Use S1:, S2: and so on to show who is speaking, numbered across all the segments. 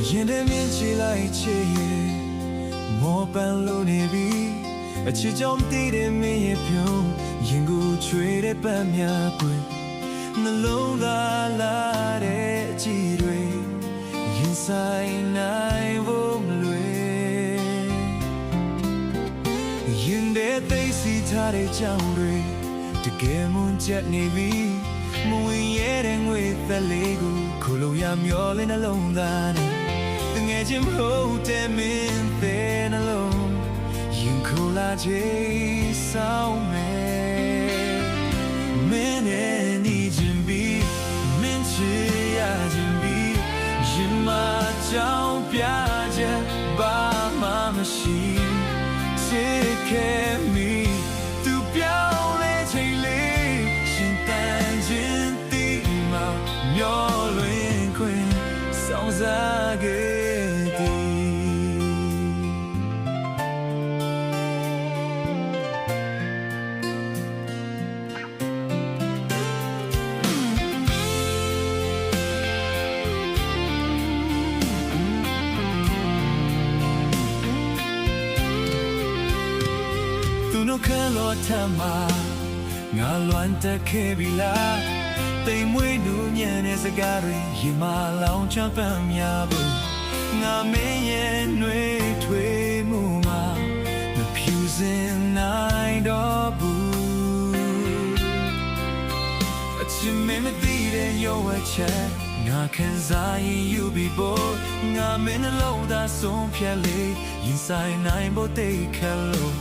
S1: ရင်ထဲမြင်ချလိုက်ချေမောပန်းလို့နေပြီအချစ်ကြောင့်တည်တယ်မင်းရဲ့ပြုံးရင်ကိုချွေတဲ့ပန်းများပွင့်နှလုံးသားလာတဲ့အကြည့်တွေရင်ဆိုင်နိုင်ဖို့မလွယ်ရင်ထဲသိစီထားတဲ့ကြောင်တွေတကယ်မွန်ချက်နေပြီမဝင်ရတဲ့ငွေသက်လေးကိုခုလိုရမျောလင်းနှလုံးသားနဲ့တငယ်ချင်းမဟုတ်တဲ့မင်းတဲ့နှလုံးရင်ခိုလာချေဆောင်မယ်မင်းနဲ့နေခြင်းပြီးမင်းချေရခြင်းပြီးရင်မကြောင်ပြချက်ဘာမှမရှိချစ်ခဲ့မိသူပြောင်းလဲချိန်လေးရှင်တန်ခြင်းတိမှမျောလွင်ခွင်ဆောင်စားခဲ့သည်သူတို့ခံလို့ထမ်းမှာငါလွမ်းတက်ခဲ့ပြီလားတိမ်မွေးနူးညံ့တဲ့စကားတွေရင်မလောင်ချပန်းများဘူးငါမင်းရဲ့နှွေးထွေးမှုမှာမဖြူစင်နိုင်တော့ဘူးအချစ်မင်းမသိတဲ့your chatငါခံစားရင် you be bored ငါမင်းနှလုံးသားဆုံးဖြတ်လေရင်ဆိုင်နိုင်ဖို့တိတ်ခတ်လို့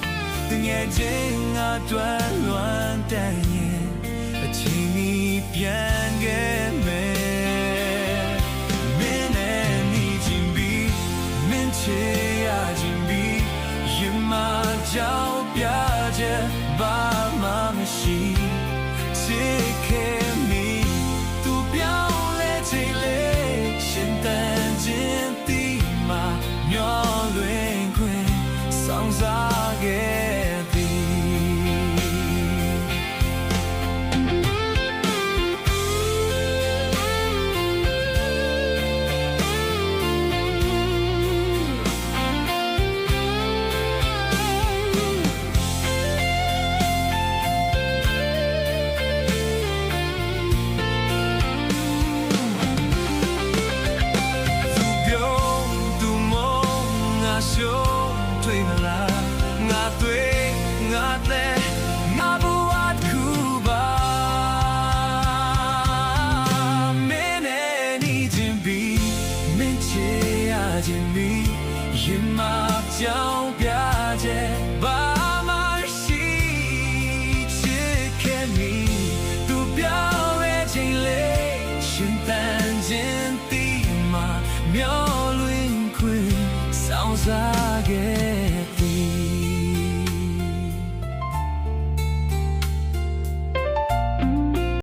S1: တငယ်ချင်းငါတွန်းလွမ်းတန်ရင်အချိန်ကြီးပြန်ခဲ့မယ်မင်းနဲ့နေခြင်းပြီးမင်းချေရခြင်းပြီးရင်မကြောက်ပြချက်ဘာမှမရှိချစ်ခဲ့မိသူပြောင်းလဲချိန်လေးရှင်တန်ခြင်းတိမှမျောလွင်ခွင်ဆောင်စားခဲ့တွေ့မလားငါတွေ့ငါတဲ့ငါဘဝတစ်ခုပါမင်းနဲ့နေခြင်းပြီးမင်းချေရခြင်းပြီးရင်မကြောင်ပြချက်